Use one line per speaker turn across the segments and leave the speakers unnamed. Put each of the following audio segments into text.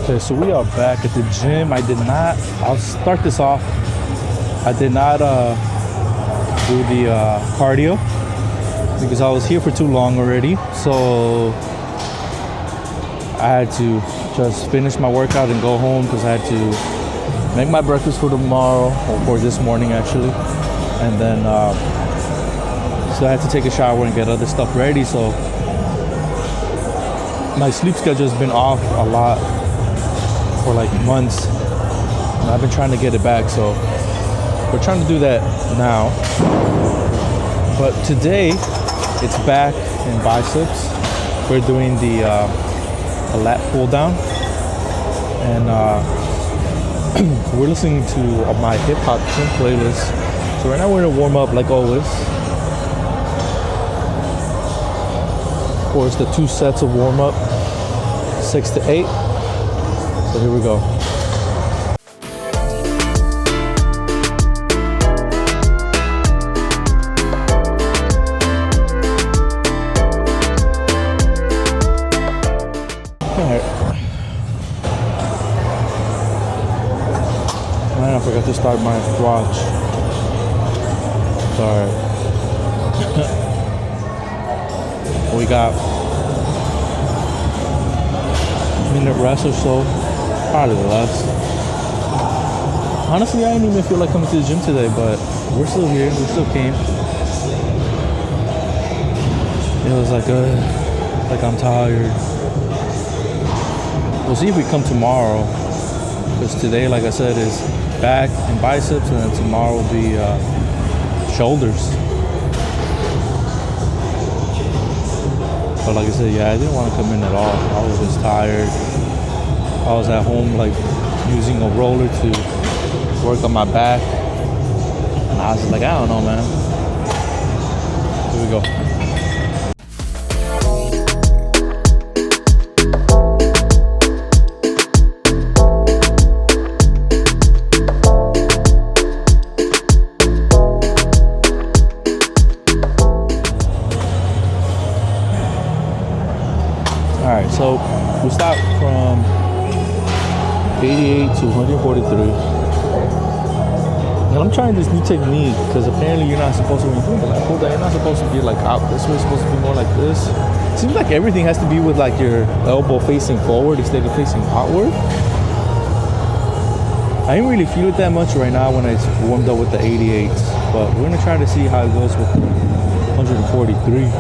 Okay, so we are back at the gym. I'll start this off. I did not do the cardio because I was here for too long already. So I had to just finish my workout and go home because I had to make my breakfast for tomorrow, or for this morning actually. And then, so I had to take a shower and get other stuff ready. So my sleep schedule has been off a lot for like months. And I've been trying to get it back, so we're trying to do that now. But today, it's back in biceps. We're doing the lat pull down, and we're listening to my hip hop gym playlist. So right now we're gonna warm up like always. Of course, the 2 sets of warm up, 6 to 8. So here we go. Man, I forgot to start my watch. Sorry. We got a minute rest or so, probably less. Honestly, I didn't even feel like coming to the gym today, but we're still here. We still came. It was like I'm tired. We'll see if we come tomorrow, because today, like I said, is back and biceps, and then tomorrow will be shoulders. But like I said, yeah, I didn't want to come in at all. I was just tired. I was at home like using a roller to work on my back, and I was just like, I don't know, man. Here we go. Alright, so we stopped from 88 to 143. And I'm trying this new technique because apparently you're not supposed to, when you're doing the lat pull down, you're not supposed to be like out this way, it's supposed to be more like this. It seems like everything has to be with like your elbow facing forward instead of facing outward. I didn't really feel it that much right now when I warmed up with the 88s, but we're gonna try to see how it goes with 143.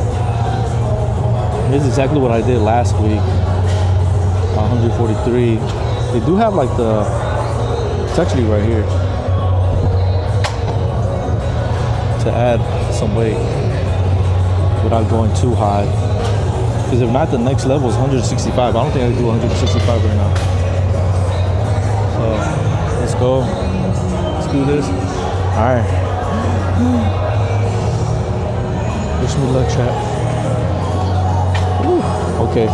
This is exactly what I did last week, 143. They do have like it's actually right here, to add some weight without going too high. Because if not, the next level is 165. I don't think I can do 165 right now. So let's go. Let's do this. All right. Wish me luck, chat. Okay.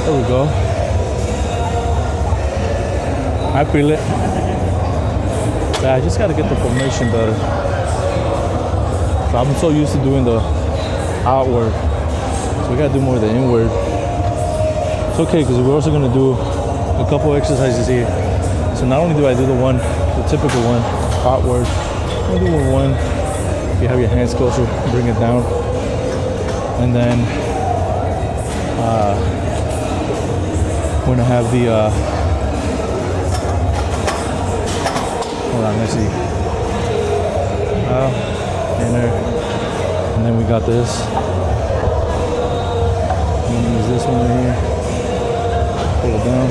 There we go. I feel it. Yeah, I just gotta get the formation better. So I'm so used to doing the outward, so we gotta do more of the inward. It's okay, because we're also gonna do a couple exercises here. So not only do I do the typical one, outward, I'm gonna do one. You have your hands closer, bring it down, and then we're gonna have the hold on, let's see. Inner, and then we got this. And use this one right here. Pull it down.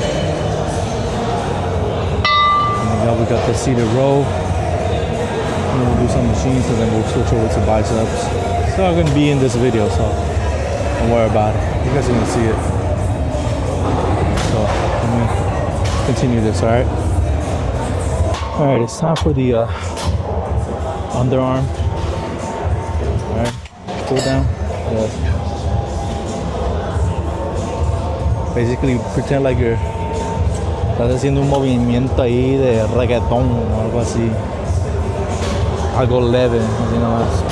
And then we got the seated row. And then we'll do some machines, and then we'll switch over to biceps. It's all gonna be in this video, so don't worry about it. You guys are gonna see it. So let me continue this, alright? Alright, it's time for the underarm. Alright, pull down. Yeah. Basically, pretend like estás haciendo un movimiento ahí de reggaetón o algo así. Algo leve, así nomás.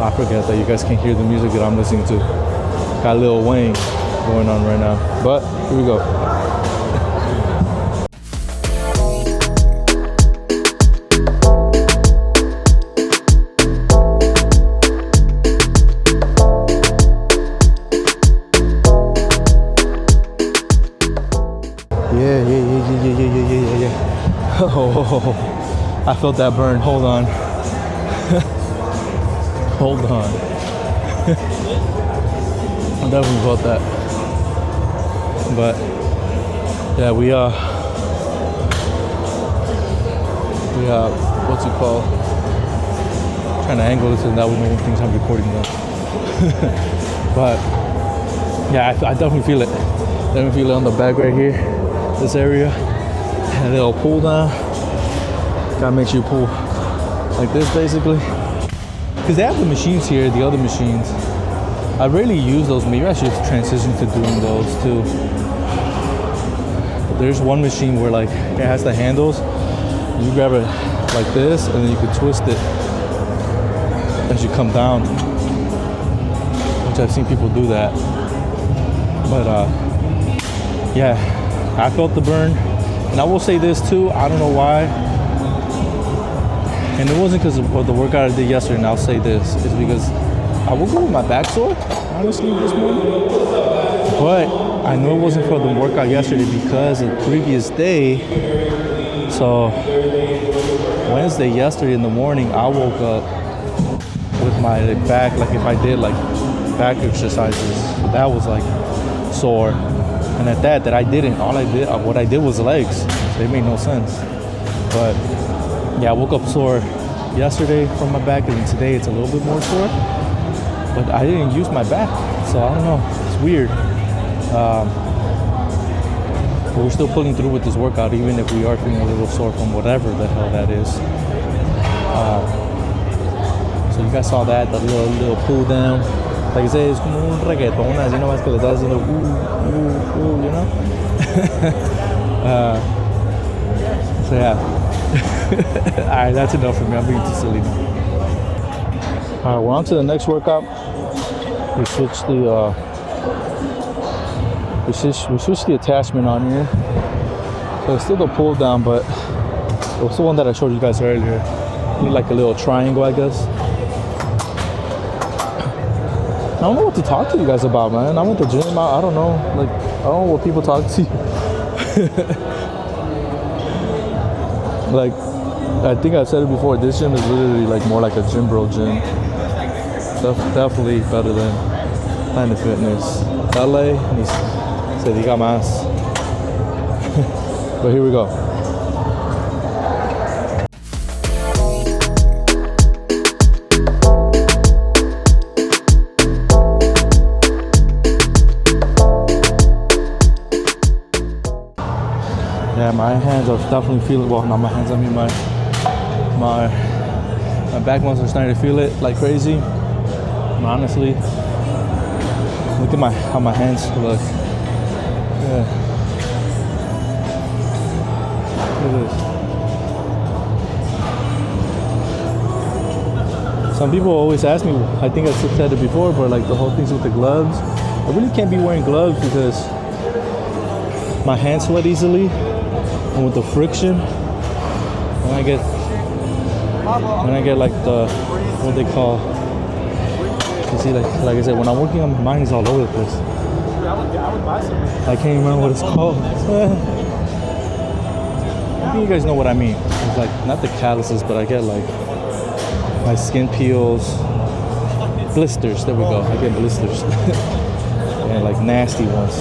I forget that you guys can hear the music that I'm listening to. Got Lil Wayne going on right now. But here we go. Yeah. Oh, I felt that burn. Hold on. Hold on. I definitely felt that. But yeah, we what's it called? Trying to angle this and that way no one thinks I'm recording them. But yeah, I definitely feel it. Definitely feel it on the back right here. This area. And a little pull down. Gotta make sure you pull like this basically. Because they have the machines here, the other machines. I rarely use those. Maybe I should transition to doing those too. But there's one machine where like it has the handles. You grab it like this and then you can twist it as you come down. Which I've seen people do that. But yeah, I felt the burn. And I will say this too, I don't know why. And it wasn't because of the workout I did yesterday, and I'll say this. It's because I woke up with my back sore, honestly, this morning. But I know it wasn't for the workout yesterday because of the previous day. So Wednesday, yesterday in the morning, I woke up with my back, like if I did like back exercises, that was like sore. And at that I didn't. What I did was legs. So it made no sense. But yeah, I woke up sore yesterday from my back, and today it's a little bit more sore. But I didn't use my back, so I don't know. It's weird. But we're still pulling through with this workout, even if we are feeling a little sore from whatever the hell that is. So you guys saw that, the little pull down. Like I said, it's como un reggaetón, así nomás que le estás haciendo you know? So yeah. Alright, that's enough for me. I'm being too silly now. Alright, we're on to the next workout. We switched the attachment on here. So it's still the pull down, but it was the one that I showed you guys earlier. You need like a little triangle, I guess. I don't know what to talk to you guys about, man. I went to the gym. I don't know. Like, I don't know what people talk to you. Like, I think I've said it before. This gym is literally like more like a gym bro gym. Definitely better than Planet Fitness. LA, se diga más. But here we go. Yeah, my hands are definitely feeling, well, not my hands, I mean my back muscles are starting to feel it like crazy. And honestly, look at how my hands look. Yeah. Look at this. Some people always ask me, I think I've said it before, but like the whole thing's with the gloves. I really can't be wearing gloves because my hands sweat easily. And with the friction, when I get like the, what they call, you see, like I said, when I'm working on mine is all over the place. I can't remember what it's called. I think you guys know what I mean. It's like, not the calluses, but I get like, my skin peels, blisters, there we go, I get blisters. And like nasty ones.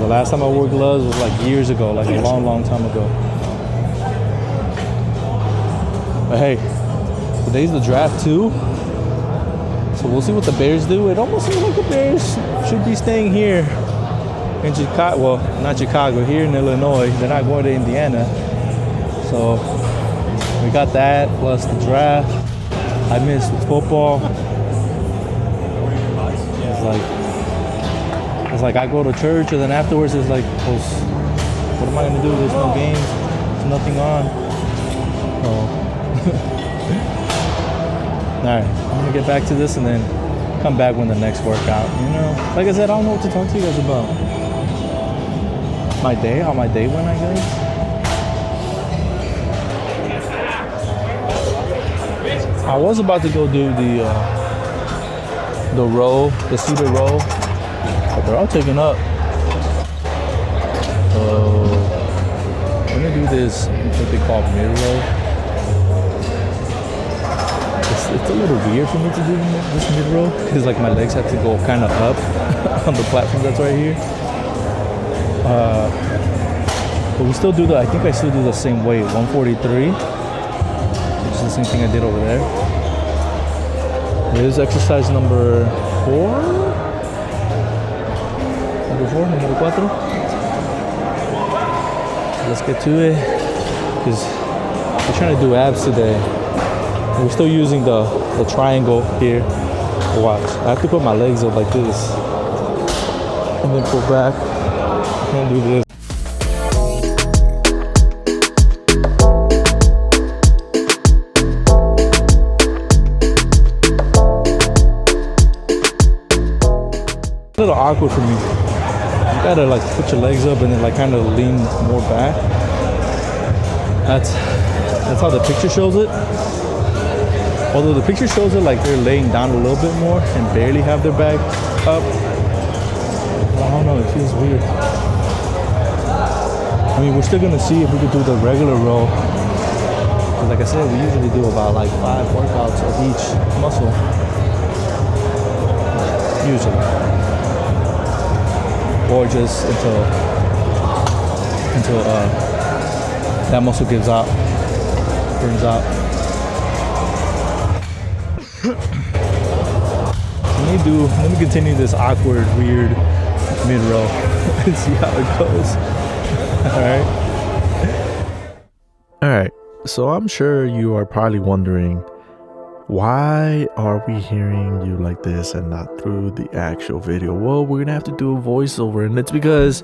The last time I wore gloves was like years ago, like a long time ago. But hey, today's the draft too. So we'll see what the Bears do. It almost seems like the Bears should be staying here in Chicago. Well, not Chicago, here in Illinois. They're not going to Indiana. So we got that, plus the draft. I missed football. it's like I go to church and then afterwards it's like, well, what am I gonna do? There's no games, there's nothing on. Oh. Alright, I'm gonna get back to this and then come back when the next workout, you know. Like I said, I don't know what to talk to you guys about. My day, how my day went, I guess. I was about to go do the row, the seated row, but they're all taken up. So I'm gonna do this, what they call mid row. It's a little weird for me to do this mid row because like my legs have to go kind of up on the platform that's right here. But we still do I think I still do the same weight, 143. Which is the same thing I did over there. This is exercise number 4. Number 4, number 4. Let's get to it because we're trying to do abs today. We're still using the triangle here. Watch, I have to put my legs up like this and then pull back and do this. It's a little awkward for me. You gotta like put your legs up and then like kind of lean more back. That's how the picture shows it. Although the picture shows it like they're laying down a little bit more and barely have their back up. I don't know, it feels weird. I mean, we're still gonna see if we could do the regular row. Because like I said, we usually do about like 5 workouts of each muscle. Usually. Or just until that muscle gives out, burns out. Let me continue this awkward, weird mid row and see how it goes. All right. So I'm sure you are probably wondering, why are we hearing you like this and not through the actual video? Well, we're gonna have to do a voiceover, and it's because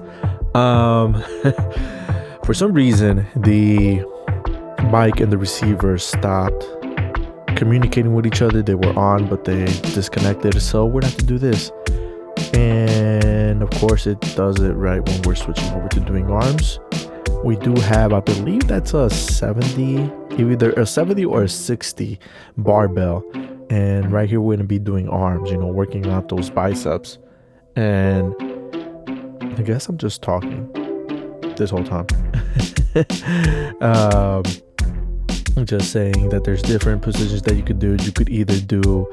for some reason the mic and the receiver stopped communicating with each other. They were on, but they disconnected, so we're gonna have to do this. And of course it does it right when we're switching over to doing arms. We do have, I believe that's a 70, either a 70 or a 60 barbell, and right here we're gonna be doing arms, you know, working out those biceps. And I guess I'm just talking this whole time. I'm just saying that there's different positions that you could do. You could either do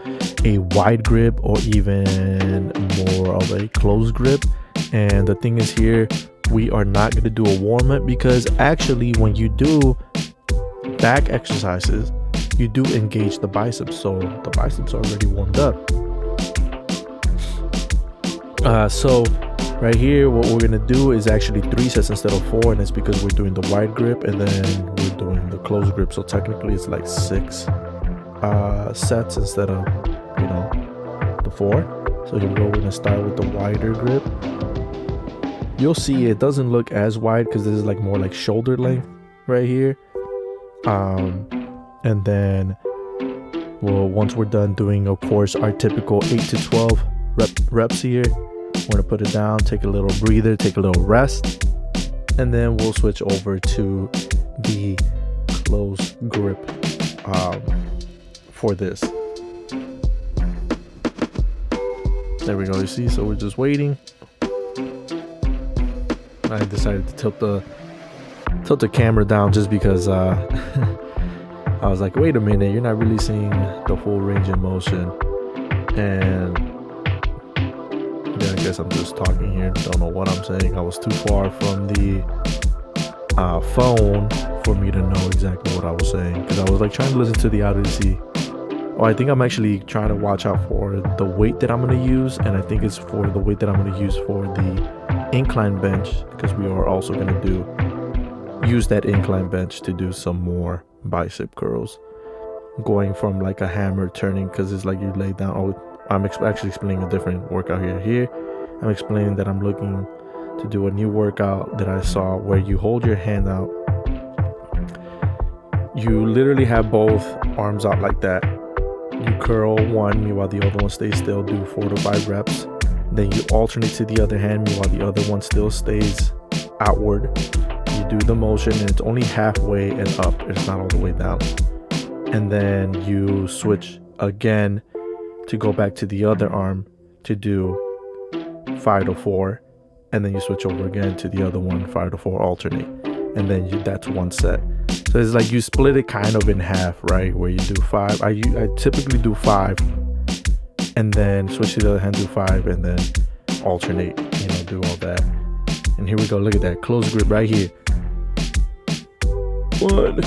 a wide grip or even more of a close grip. And the thing is here, we are not going to do a warm-up because actually when you do back exercises, you do engage the biceps. So the biceps are already warmed up. So right here, what we're gonna do is actually 3 sets instead of 4, and it's because we're doing the wide grip and then we're doing the close grip. So technically it's like 6 sets instead of, you know, the 4. So here we go, we're gonna start with the wider grip. You'll see it doesn't look as wide because this is like more like shoulder length right here. And then, well, once we're done doing, of course, our typical 8 to 12 reps here, we're gonna put it down, take a little breather, take a little rest, and then we'll switch over to the close grip for this. There we go, you see, so we're just waiting. I decided to tilt the camera down just because I was like, wait a minute, you're not really seeing the full range of motion. And yeah, I guess I'm just talking here, don't know what I'm saying. I was too far from the phone for me to know exactly what I was saying, because I was like trying to listen to the audio to see. Oh, I think I'm actually trying to watch out for the weight that I'm going to use, and I think it's for the weight that I'm going to use for the incline bench, because we are also going to use that incline bench to do some more bicep curls, going from like a hammer turning, because it's like you lay down. Oh,
I'm actually explaining a different workout here. I'm explaining that I'm looking to do a new workout that I saw where you hold your hand out. You literally have both arms out like that. You curl one while the other one stays still, do 4 to 5 reps. Then you alternate to the other hand while the other one still stays outward. You do the motion and it's only halfway and up, it's not all the way down. And then you switch again to go back to the other arm to do 5 to 4, and then you switch over again to the other one, 5 to 4, alternate, and then that's one set. So it's like you split it kind of in half, right? Where you do 5. I typically do 5, and then switch to the other hand, do 5, and then alternate. Do all that. And here we go. Look at that close grip right here. 1,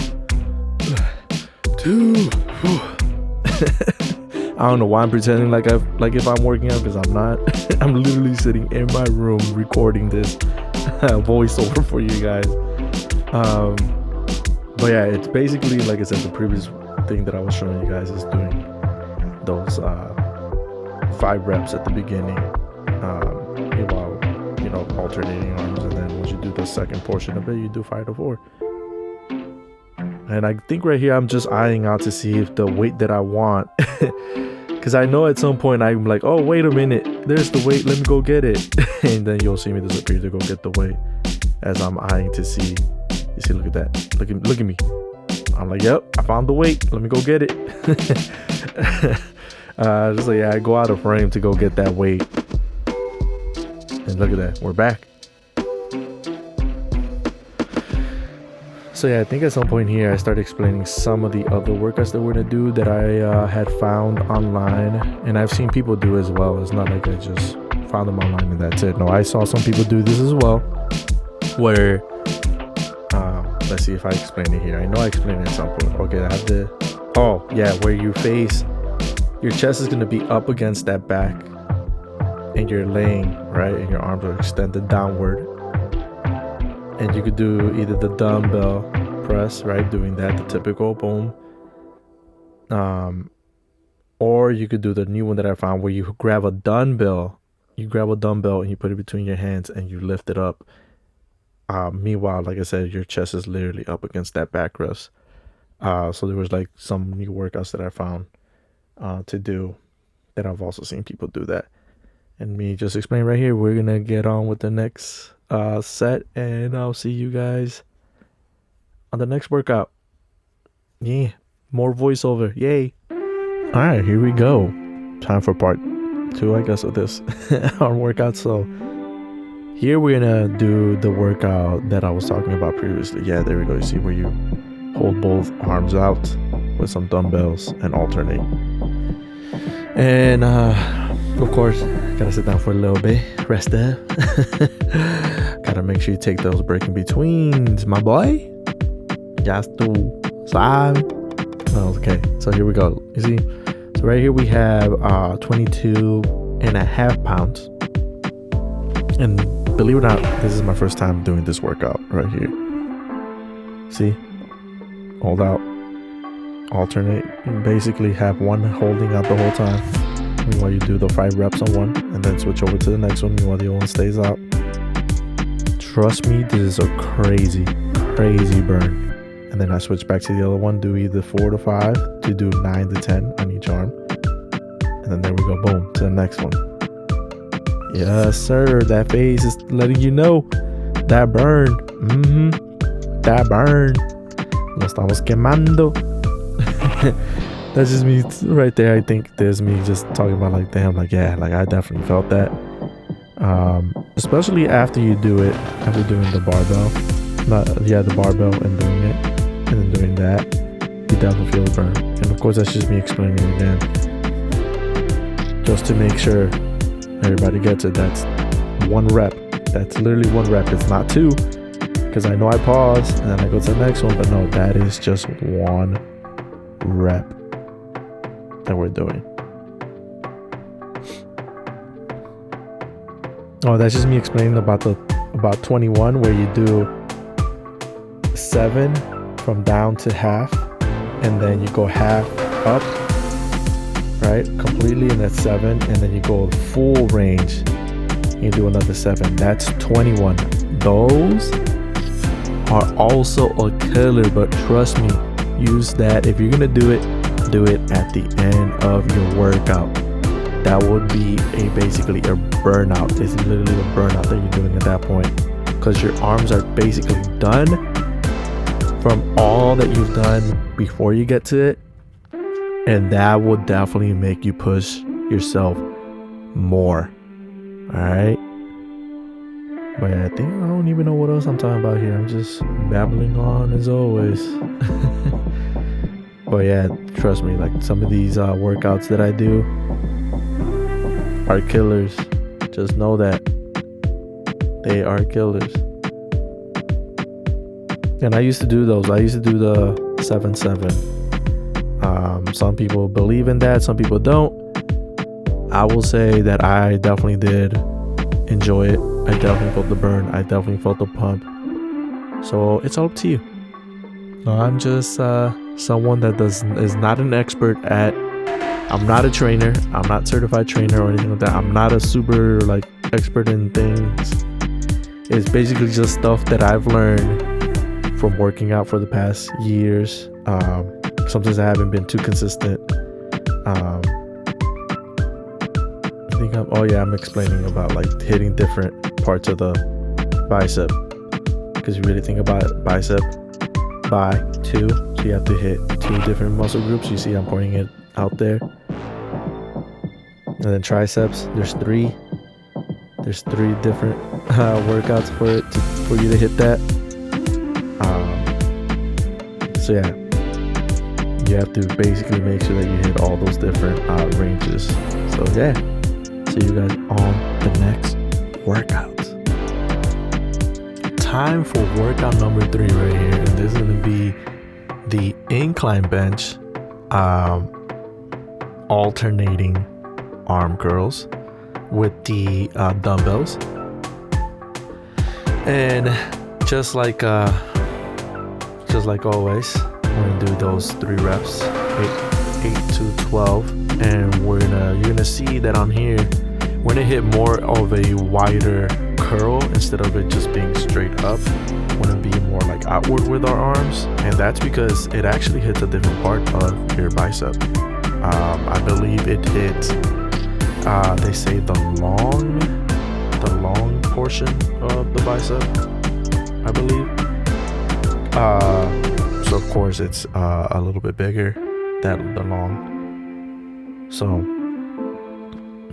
2. I don't know why I'm pretending like if I'm working out, because I'm not. I'm literally sitting in my room recording this voiceover for you guys. But yeah, it's basically, like I said, the previous thing that I was showing you guys is doing those 5 reps at the beginning, while alternating arms, and then once you do the second portion of it, you do 5 to 4. And I think right here I'm just eyeing out to see if the weight that I want, because I know at some point I'm like, oh wait a minute, there's the weight, let me go get it. And then you'll see me disappear to go get the weight as I'm eyeing to see. You see, look at that, look at me. I'm like, yep, I found the weight, let me go get it. Just like, yeah, I go out of frame to go get that weight. And look at that, we're back. So yeah, I think at some point here I started explaining some of the other workouts that we're gonna do that I had found online, and I've seen people do as well. It's not like I just found them online and that's it. No, I saw some people do this as well, where let's see if I explain it here. I know I explained it at some point. Okay, I have where you face, your chest is gonna be up against that back, and you're laying, right, and your arms are extended downward. And you could do either the dumbbell press, right, doing that, the typical boom, or you could do the new one that I found where you grab a dumbbell and you put it between your hands and you lift it up. Meanwhile, like I said, your chest is literally up against that back rest. So there was like some new workouts that I found to do that I've also seen people do that. And me just explain right here, we're gonna get on with the next set, and I'll see you guys on the next workout. Yeah, more voiceover, yay. All right, here we go. Time for part 2, I guess, of this arm workout. So here we're gonna do the workout that I was talking about previously. Yeah, there we go. You see where you hold both arms out with some dumbbells and alternate. And of course, gotta sit down for a little bit, rest up. Gotta make sure you take those break in betweens, my boy. Just to side. Okay, so here we go. You see, so right here we have 22.5 pounds. And believe it or not, this is my first time doing this workout right here. See, hold out, alternate, and basically have one holding out the whole time while you do the 5 reps on one, and then switch over to the next one while the other one stays out. Trust me, this is a crazy burn. And then I switch back to the other one, do either 4 to 5 to do 9 to 10 on each arm, and then there we go, boom, to the next one. Yes sir, that face is letting you know that burn. That burn. Lo estamos quemando. That's just me right there. I think there's me just talking about like, damn, like, yeah, like I definitely felt that. Especially after you do it, after doing the barbell. The barbell and doing it, and then doing that, you definitely feel the burn. And of course, that's just me explaining it again, just to make sure everybody gets it. That's 1 rep. That's literally 1 rep. It's not 2, because I know I pause and then I go to the next one, but no, that is just 1 rep that we're doing. Oh, that's just me explaining about 21, where you do 7 from down to half, and then you go half up, right? Completely, and that's 7. And then you go full range, you do another 7. That's 21. Those are also a killer, but trust me, use that. If you're gonna do it at the end of your workout. That would be basically a burnout. It's literally a burnout that you're doing at that point, because your arms are basically done from all that you've done before you get to it, and that will definitely make you push yourself more. All right. But yeah, I think I don't even know what else I'm talking about here. I'm just babbling on as always. But yeah, trust me, like some of these workouts that I do are killers. Just know that they are killers. And I used to do those. I used to do the 7-7. Some people believe in that, some people don't. I will say that I definitely did enjoy it. I definitely felt the burn. I definitely felt the pump. So it's all up to you. I'm just someone that is not an expert at. I'm not a trainer. I'm not certified trainer or anything like that. I'm not a super like expert in things. It's basically just stuff that I've learned from working out for the past years. Sometimes I haven't been too consistent. I think I'm explaining about like hitting different parts of the bicep, because you really think about it, bicep by 2, so you have to hit 2 different muscle groups. You see I'm pointing it out there. And then triceps, there's 3 different workouts for you to hit that. So yeah, you have to basically make sure that you hit all those different ranges. So yeah, see you guys on the next workout. Time for workout number 3 right here, and this is going to be the incline bench, alternating arm curls with the dumbbells. And just like always, we're gonna do those 3 reps, 8 to 12, and you're gonna see that on here we're gonna hit more of a wider curl instead of it just being straight up. We're gonna be more like outward with our arms, and that's because it actually hits a different part of your bicep. I believe it hits they say the long portion of the bicep, I believe. So of course it's a little bit bigger than the long. So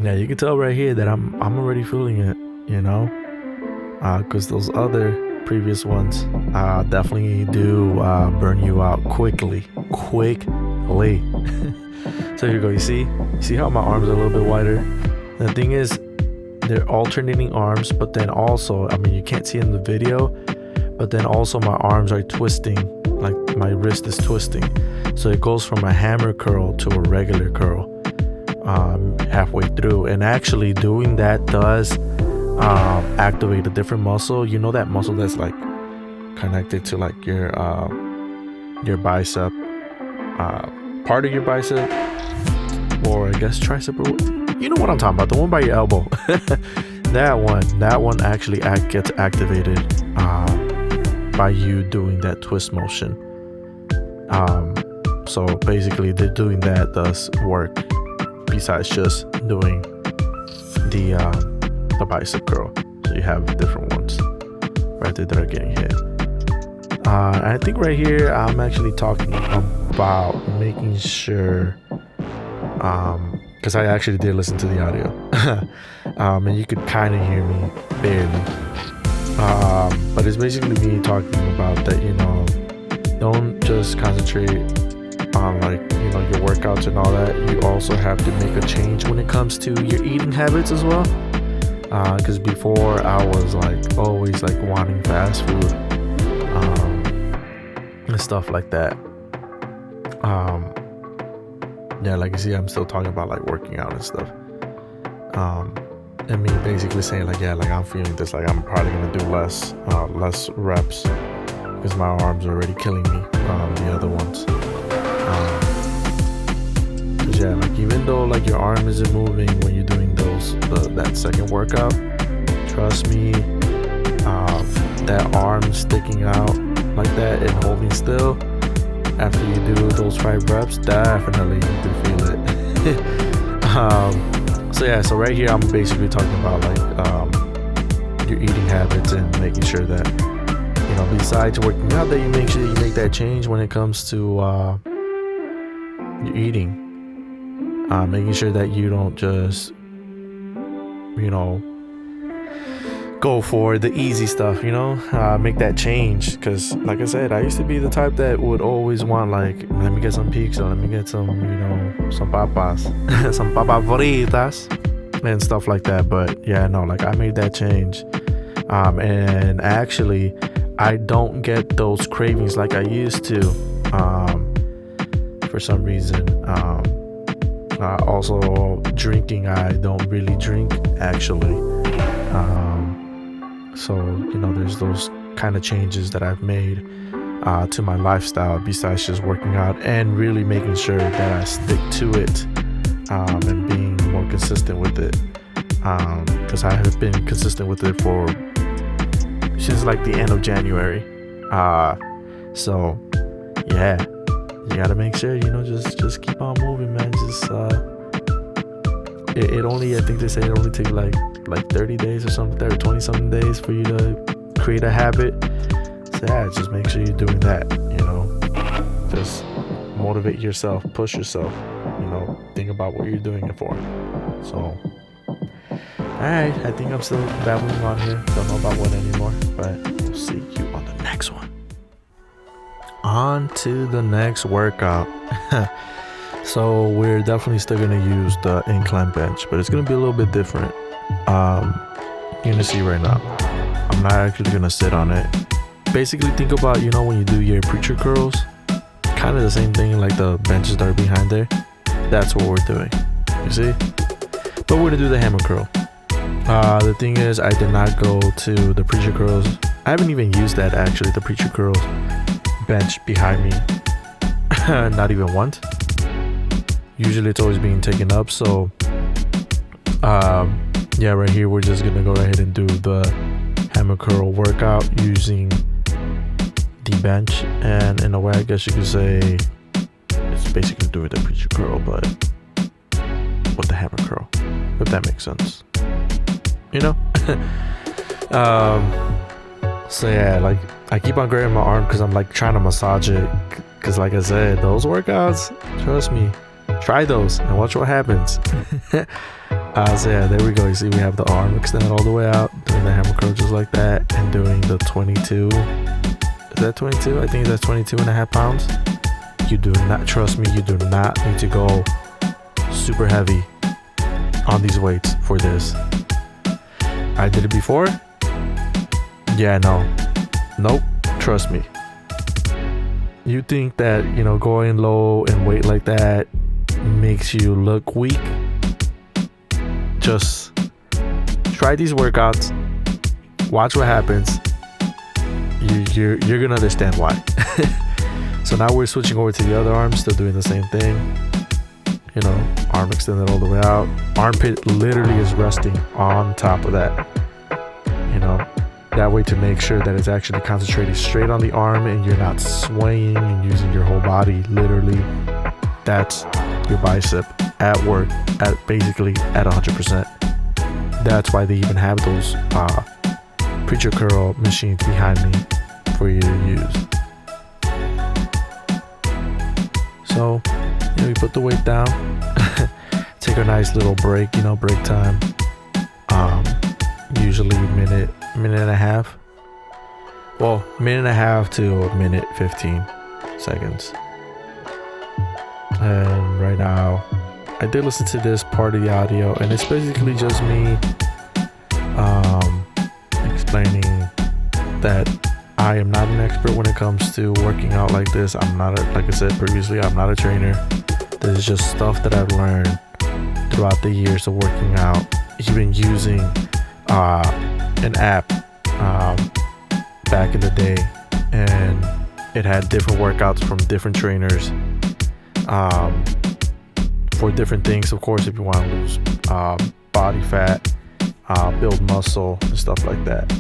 yeah, you can tell right here that I'm already feeling it, you know, because those other previous ones definitely do burn you out quickly. So here you go. You see how my arms are a little bit wider. The thing is, they're alternating arms, but then also, I mean, you can't see in the video, but then also my arms are twisting, like my wrist is twisting. So it goes from a hammer curl to a regular curl halfway through. And actually doing that does activate a different muscle. You know that muscle that's like connected to like your bicep, part of your bicep, or I guess tricep, or you know what I'm talking about, the one by your elbow. that one actually gets activated by you doing that twist motion. So basically doing that does work besides just doing the bicep curl. So you have different ones right there that are getting hit. I think right here I'm actually talking about making sure, because I actually did listen to the audio, and you could kind of hear me barely, but it's basically me talking about that, you know, don't just concentrate on like, you know, your workouts and all that. You also have to make a change when it comes to your eating habits as well, because before I was like always like wanting fast food and stuff like that. Yeah, like you see, I'm still talking about like working out and stuff. And me basically saying like, yeah, like I'm feeling this, like I'm probably gonna do less reps because my arms are already killing me. The other ones, yeah, like even though like your arm isn't moving when you're doing that second workout, trust me, that arm sticking out like that and holding still after you do those 5 reps, definitely you can feel it. So yeah, so right here I'm basically talking about like your eating habits and making sure that, you know, besides working out, that you make sure you make that change when it comes to your eating. Making sure that you don't just, you know, go for the easy stuff, you know, make that change. Because like I said, I used to be the type that would always want like, let me get some pizza, let me get some, you know, some papas, some papas fritas and stuff like that. But yeah, no, like I made that change. And actually I don't get those cravings like I used to, for some reason. Also drinking, I don't really drink actually. So, you know, there's those kind of changes that I've made to my lifestyle, besides just working out and really making sure that I stick to it, and being more consistent with it. Because I have been consistent with it since like the end of January. So yeah, you gotta make sure, you know, just keep on moving, man. Just it only, I think they say it only takes like 30 days or something, or 20 something days for you to create a habit. So yeah, just make sure you're doing that, you know. Just motivate yourself, push yourself, you know, think about what you're doing it for. So alright, I think I'm still babbling on here, don't know about what anymore, but we'll see you on the next one. On to the next workout. So we're definitely still gonna use the incline bench, but it's gonna be a little bit different. You're gonna see right now, I'm not actually gonna sit on it. Basically think about, you know, when you do your preacher curls, kind of the same thing, like the benches that are behind there. That's what we're doing, you see. But we're gonna do the hammer curl. The thing is, I did not go to the preacher curls. I haven't even used that actually, the preacher curls bench behind me. Not even once. Usually it's always being taken up. So yeah, right here we're just gonna go ahead and do the hammer curl workout using the bench, and in a way I guess you could say it's basically doing the preacher curl but with the hammer curl, if that makes sense, you know. So yeah, like I keep on grabbing my arm because I'm like trying to massage it, because like I said, those workouts, trust me, try those and watch what happens. So yeah, there we go. You see we have the arm extended all the way out, doing the hammer curl just like that, and doing the 22, is that 22? I think that's 22.5 pounds. You do not, trust me, you do not need to go super heavy on these weights for this. I did it before. Yeah, nope, trust me. You think that, you know, going low and weight like that makes you look weak? Just try these workouts, watch what happens. You're gonna understand why. So now we're switching over to the other arm, still doing the same thing, you know, arm extended all the way out, armpit literally is resting on top of that, you know, that way to make sure that it's actually concentrating straight on the arm and you're not swaying and using your whole body. Literally, that's your bicep at work, at basically at 100%. That's why they even have those preacher curl machines behind me for you to use. So, you know, we put the weight down, take a nice little break, you know, break time. Usually minute and a half. Well, minute and a half to a minute 15 seconds. And right now, I did listen to this part of the audio, and it's basically just me explaining that I am not an expert when it comes to working out like this. I'm not, like I said previously, I'm not a trainer. This is just stuff that I've learned throughout the years of working out, even using an app back in the day, and it had different workouts from different trainers for different things, of course, if you want to lose body fat, build muscle and stuff like that.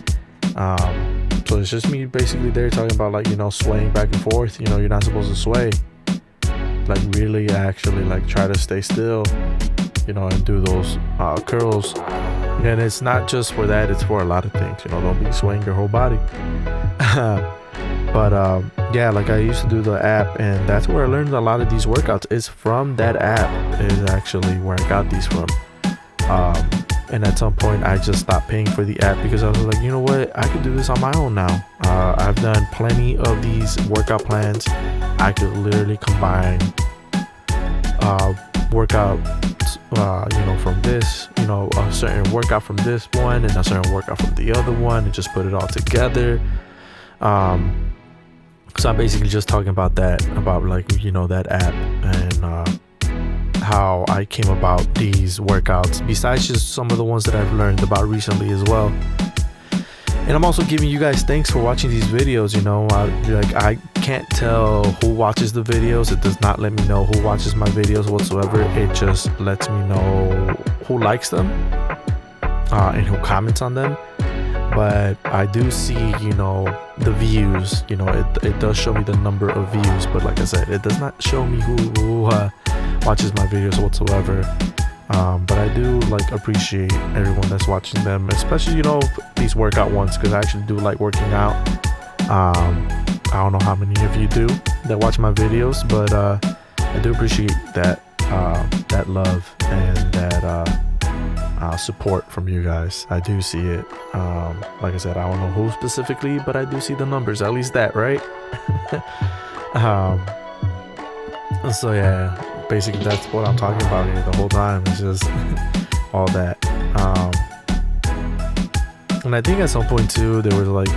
So it's just me basically there talking about, like, you know, swaying back and forth. You know, you're not supposed to sway, like really actually like try to stay still, you know, and do those curls. And it's not just for that, it's for a lot of things, you know. Don't be swaying your whole body. But yeah, like I used to do the app, and that's where I learned a lot of these workouts. Is from that app is actually where I got these from. And at some point I just stopped paying for the app because I was like, you know what, I could do this on my own now. I've done plenty of these workout plans. I could literally combine workouts, you know, from this, you know, a certain workout from this one and a certain workout from the other one, and just put it all together. So I'm basically just talking about that, about, like, you know, that app, and how I came about these workouts, besides just some of the ones that I've learned about recently as well. And I'm also giving you guys thanks for watching these videos. You know, I can't tell who watches the videos. It does not let me know who watches my videos whatsoever. It just lets me know who likes them and who comments on them. But I do see, you know, the views. You know, it does show me the number of views, but like I said, it does not show me who watches my videos whatsoever. But I do, like, appreciate everyone that's watching them, especially, you know, these workout ones, because I actually do like working out. I don't know how many of you do that watch my videos, but I do appreciate that that love and that support from you guys. I do see it. Like I said, I don't know who specifically, but I do see the numbers, at least that, right? So yeah, basically that's what I'm talking about here the whole time. It's just all that. And I think at some point too, there was like,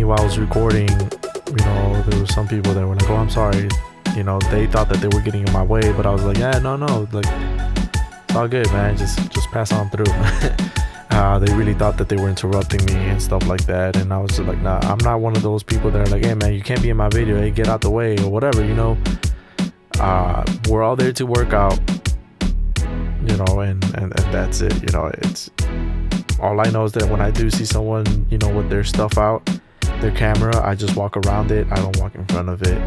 while I was recording, you know, there were some people that were like, oh, I'm sorry, you know, they thought that they were getting in my way, but I was like, yeah, no, like, it's all good, man, just pass on through. They really thought that they were interrupting me and stuff like that, and I was just like, nah, I'm not one of those people that are like, hey man, you can't be in my video, hey, get out the way or whatever, you know. We're all there to work out, you know, and that's it. You know, it's all I know is that when I do see someone, you know, with their stuff out, their camera, I just walk around it. I don't walk in front of it,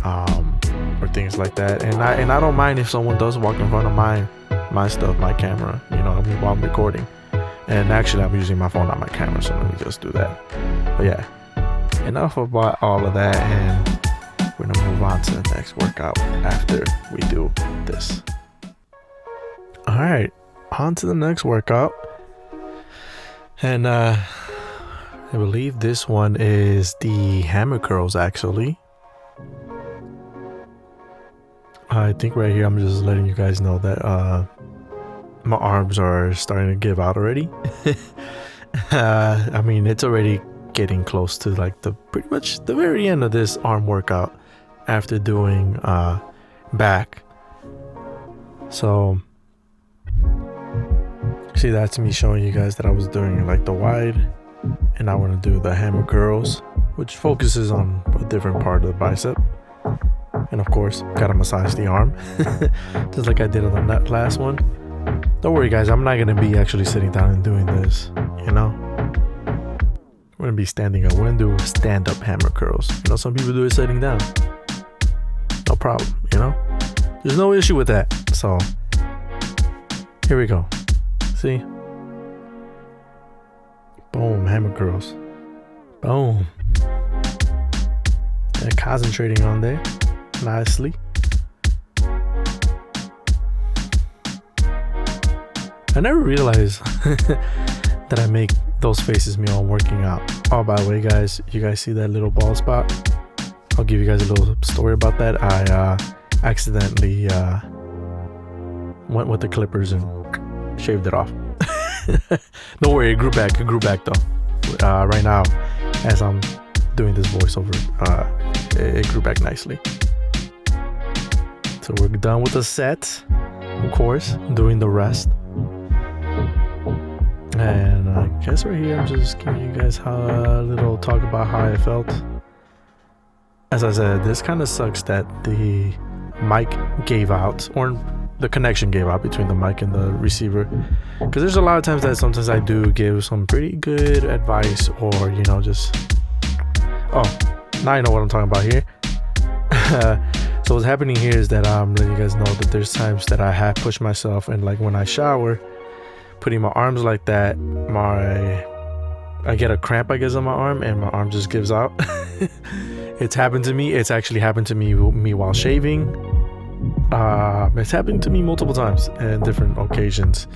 or things like that. And I don't mind if someone does walk in front of my stuff, my camera, you know, while I'm recording. And actually, I'm using my phone, not my camera, so let me just do that. But yeah, enough about all of that, and we're gonna move on to the next workout after we do this. All right, on to the next workout. And I believe this one is the hammer curls, actually. I think right here I'm just letting you guys know that my arms are starting to give out already. I mean, it's already getting close to like pretty much the very end of this arm workout after doing back. So see, that's me showing you guys that I was doing like the wide, and I want to do the hammer curls, which focuses on a different part of the bicep. And of course, gotta massage the arm just like I did on that last one. Don't worry guys, I'm not gonna be actually sitting down and doing this, you know. We're gonna be standing up. We're gonna do stand-up hammer curls. You know, some people do it sitting down. No problem, you know. There's no issue with that. So here we go. See? Boom, hammer curls. Boom. And concentrating on there nicely. I never realized that I make those faces me while I'm working out. Oh, by the way, guys, you guys see that little bald spot? I'll give you guys a little story about that. I accidentally went with the clippers and shaved it off. Don't worry, it grew back though. Right now, as I'm doing this voiceover, it grew back nicely. So we're done with the set, of course, doing the rest. And I guess right here I'm just giving you guys a little talk about how I felt. As I said, this kind of sucks that the mic gave out, or the connection gave out between the mic and the receiver. Because there's a lot of times that sometimes I do give some pretty good advice, or just now you know what I'm talking about here. So what's happening here is that I'm letting you guys know that there's times that I have pushed myself, and like when I shower, putting my arms like that, I get a cramp, I guess, on my arm, and my arm just gives out. It's happened to me. It's actually happened to me while shaving. It's happened to me multiple times in different occasions,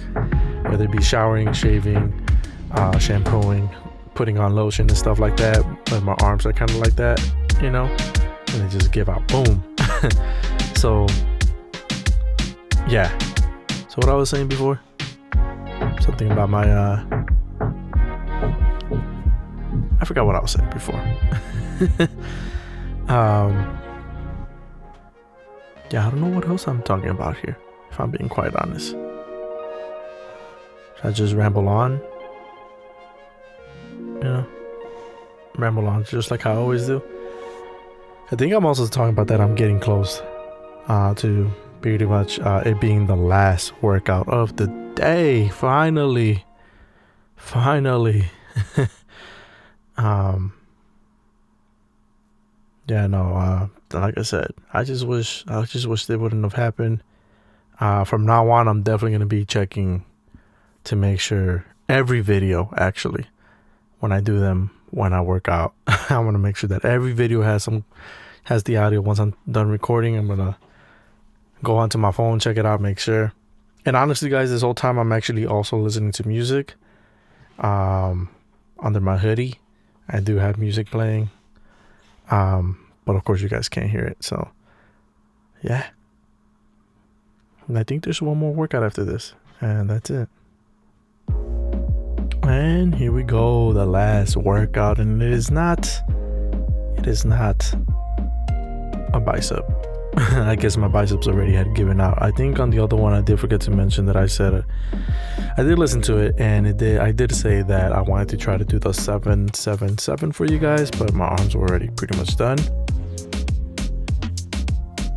whether it be showering, shaving, shampooing, putting on lotion and stuff like that. But my arms are kind of like that, and they just give out, boom. So yeah. So what I was saying before, something about my I forgot what I was saying before. Yeah, I don't know what else I'm talking about here, if I'm being quite honest. Should I just ramble on? Ramble on just like I always do. I think I'm also talking about that I'm getting close to pretty much it being the last workout of the day. Finally. Yeah, no, like I said, I just wish it wouldn't have happened. From now on, I'm definitely going to be checking to make sure every video, actually, when I do them, when I work out, I want to make sure that every video has the audio. Once I'm done recording, I'm going to go onto my phone, check it out, make sure. And honestly, guys, this whole time I'm actually also listening to music under my hoodie. I do have music playing. But of course you guys can't hear it, so yeah. And I think there's one more workout after this, and that's it. And here we go, the last workout, and it is not a bicep. I guess my biceps already had given out. I think on the other one I did forget to mention that I said I did listen to it, and I did say that I wanted to try to do the 7-7-7 for you guys, but my arms were already pretty much done.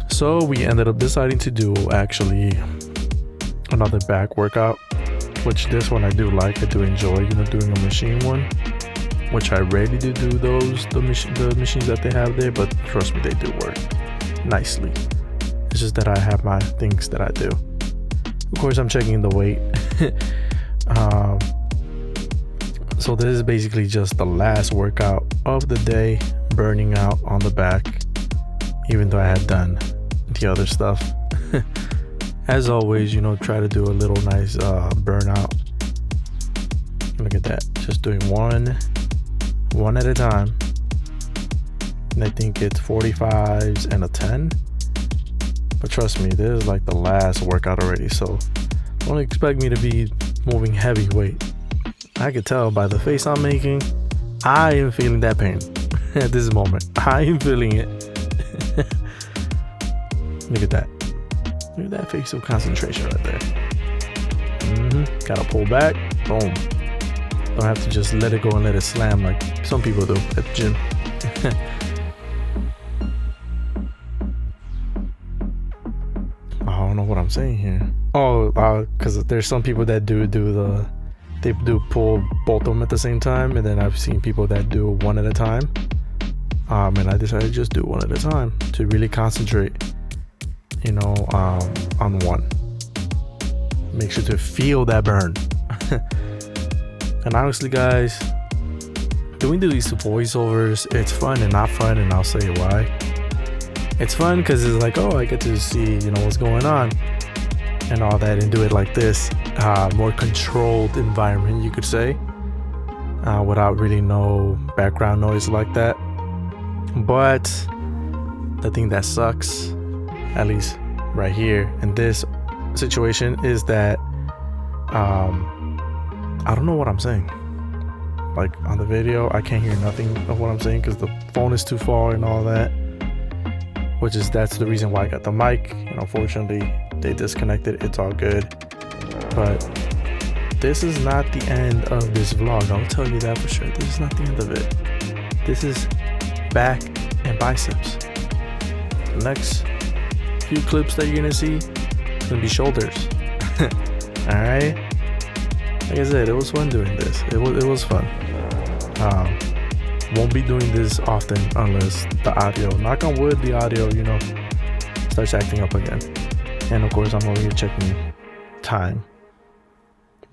So we ended up deciding to do actually another back workout, which this one I do like. I do enjoy, doing a machine one, which I rarely do the machines that they have there, but trust me, they do work nicely. It's just that I have my things that I do. Of course, I'm checking the weight. So this is basically just the last workout of the day, burning out on the back, even though I had done the other stuff. As always, try to do a little nice burnout. Look at that, just doing one at a time. And I think it's 45s and a 10. But trust me, this is like the last workout already, so don't expect me to be moving heavy weight. I could tell by the face I'm making, I am feeling that pain at this moment. I am feeling it. Look at that. Look at that face of concentration right there. Gotta pull back. Boom. Don't have to just let it go and let it slam like some people do at the gym. I don't know what I'm saying here. Because there's some people that do pull both of them at the same time, and then I've seen people that do one at a time. And I decided to just do one at a time to really concentrate, on one. Make sure to feel that burn. And honestly, guys, doing these voiceovers, it's fun and not fun, and I'll say why. It's fun because it's like, I get to see, what's going on and all that, and do it like this, more controlled environment, you could say, without really no background noise like that. But the thing that sucks, at least right here in this situation, is that I don't know what I'm saying. Like on the video, I can't hear nothing of what I'm saying because the phone is too far and all that. That's the reason why I got the mic. Unfortunately, they disconnected. It's all good. But this is not the end of this vlog. I'll tell you that for sure. This is not the end of it. This is back and biceps. Next few clips that you're gonna see, it's gonna be shoulders. Alright? Like I said, it was fun doing this. It was fun. Won't be doing this often unless the audio, knock on wood, the audio, starts acting up again. And of course, I'm over here checking time.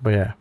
But yeah.